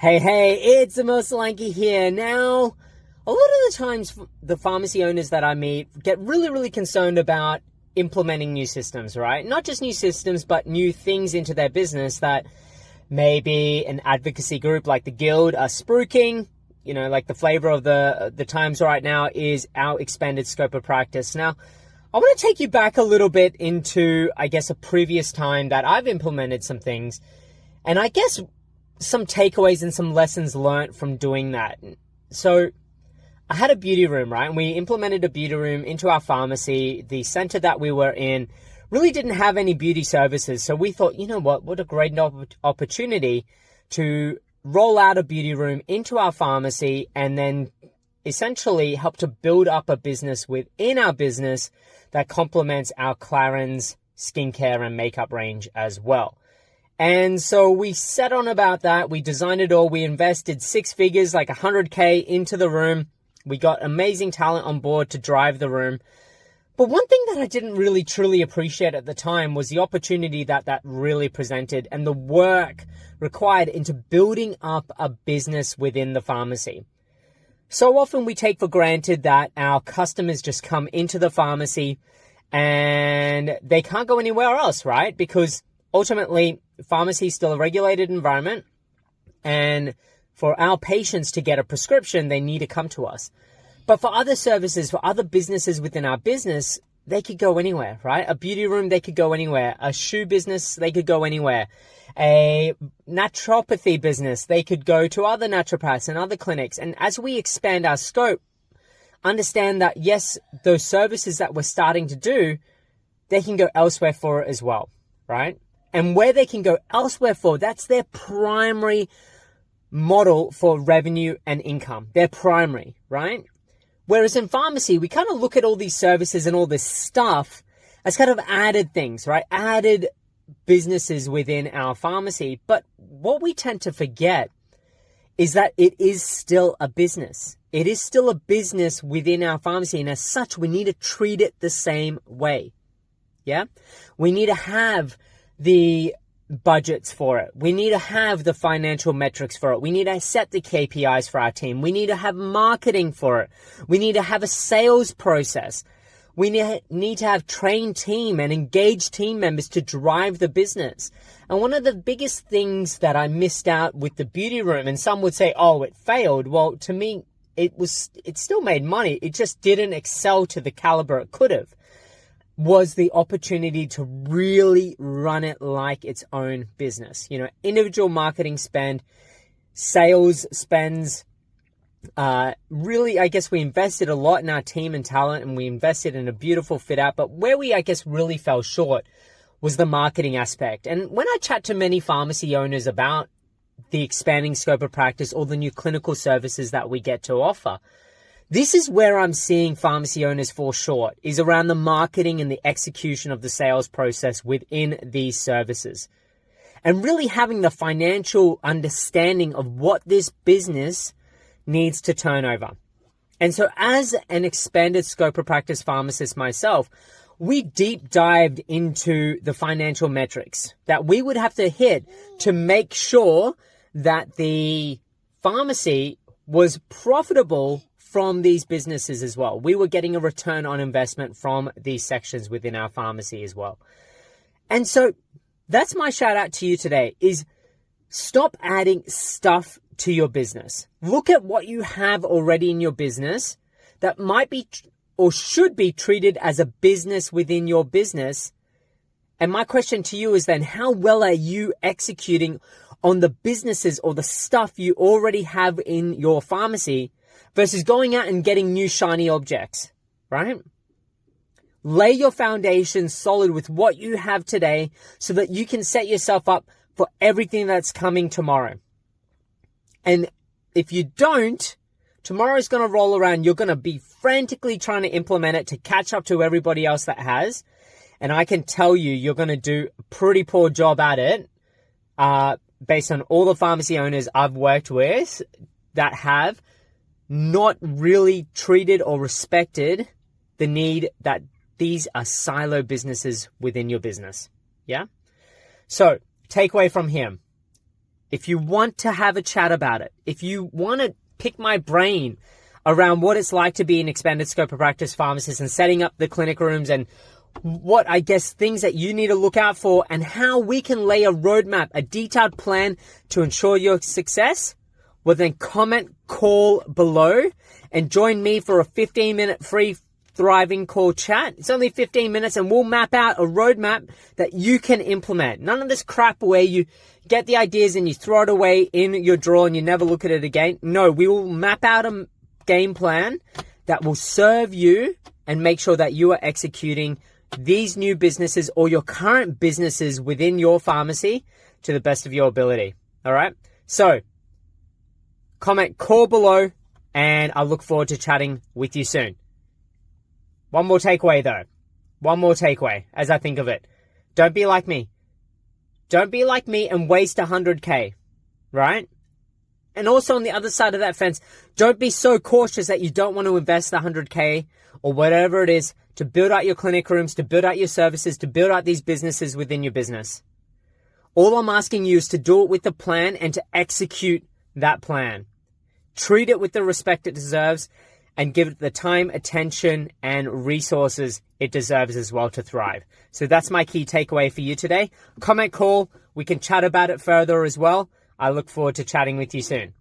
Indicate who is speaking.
Speaker 1: Hey, it's the Solanke here. Now, a lot of the times, the pharmacy owners that I meet get really concerned about implementing new systems, right? Not just new systems, but new things into their business that maybe an advocacy group like the Guild are spruiking. You know, like the flavor of the times right now is our expanded scope of practice. Now, I want to take you back a little bit into, I guess, a previous time that I've implemented some things. And I guess some takeaways and some lessons learned from doing that. So I had a beauty room, right? And we implemented a beauty room into our pharmacy. The center that we were in really didn't have any beauty services. So we thought, you know what a great opportunity to roll out a beauty room into our pharmacy and then essentially help to build up a business within our business that complements our Clarins skincare and makeup range as well. And so we set on about that. We designed it all. We invested 6 figures, like $100K into the room. We got amazing talent on board to drive the room. But one thing that I didn't really truly appreciate at the time was the opportunity that really presented and the work required into building up a business within the pharmacy. So often we take for granted that our customers just come into the pharmacy and they can't go anywhere else, right? Because ultimately, pharmacy is still a regulated environment, and for our patients to get a prescription, they need to come to us. But for other services, for other businesses within our business, they could go anywhere, right? A beauty room, they could go anywhere. A shoe business, they could go anywhere. A naturopathy business, they could go to other naturopaths and other clinics. And as we expand our scope, understand that, yes, those services that we're starting to do, they can go elsewhere for it as well, right? And where they can go elsewhere for, that's their primary model for revenue and income. Their primary, right? Whereas in pharmacy, we kind of look at all these services and all this stuff as kind of added things, right? Added businesses within our pharmacy. But what we tend to forget is that it is still a business. It is still a business within our pharmacy. And as such, we need to treat it the same way. Yeah? We need to have the budgets for it. We need to have the financial metrics for it. We need to set the KPIs for our team. We need to have marketing for it. We need to have a sales process. We need to have trained team and engaged team members to drive the business. And one of the biggest things that I missed out with the beauty room, and some would say, oh, it failed. Well, to me, it still made money. It just didn't excel to the caliber it could have. Was the opportunity to really run it like its own business. You know, individual marketing spend, sales spends. Really, I guess we invested a lot in our team and talent, and we invested in a beautiful fit out. But where we, I guess, really fell short was the marketing aspect. And when I chat to many pharmacy owners about the expanding scope of practice or the new clinical services that we get to offer, this is where I'm seeing pharmacy owners fall short, is around the marketing and the execution of the sales process within these services. And really having the financial understanding of what this business needs to turn over. And so as an expanded scope of practice pharmacist myself, we deep dived into the financial metrics that we would have to hit to make sure that the pharmacy was profitable from these businesses as well. We were getting a return on investment from these sections within our pharmacy as well. And so that's my shout out to you today, is stop adding stuff to your business. Look at what you have already in your business that might be or should be treated as a business within your business. And my question to you is then, how well are you executing on the businesses or the stuff you already have in your pharmacy versus going out and getting new shiny objects, right? Lay your foundation solid with what you have today so that you can set yourself up for everything that's coming tomorrow. And if you don't, tomorrow's going to roll around. You're going to be frantically trying to implement it to catch up to everybody else that has. And I can tell you, you're going to do a pretty poor job at it, based on all the pharmacy owners I've worked with that have not really treated or respected the need that these are silo businesses within your business. Yeah? So, takeaway from him. if you want to have a chat about it, if you want to pick my brain around what it's like to be an expanded scope of practice pharmacist and setting up the clinic rooms and what, I guess, things that you need to look out for and how we can lay a roadmap, a detailed plan to ensure your success, well then comment, call below and join me for a 15-minute free thriving call chat. It's only 15 minutes and we'll map out a roadmap that you can implement. None of this crap where you get the ideas and you throw it away in your drawer and you never look at it again. No, we will map out a game plan that will serve you and make sure that you are executing these new businesses or your current businesses within your pharmacy to the best of your ability. All right. So comment, call below, and I look forward to chatting with you soon. One more takeaway though. One more takeaway as I think of it. Don't be like me. Don't be like me and waste 100K, right? And also on the other side of that fence, don't be so cautious that you don't want to invest 100K or whatever it is to build out your clinic rooms, to build out your services, to build out these businesses within your business. All I'm asking you is to do it with a plan and to execute that plan. Treat it with the respect it deserves and give it the time, attention, and resources it deserves as well to thrive. So that's my key takeaway for you today. Comment, call. We can chat about it further as well. I look forward to chatting with you soon.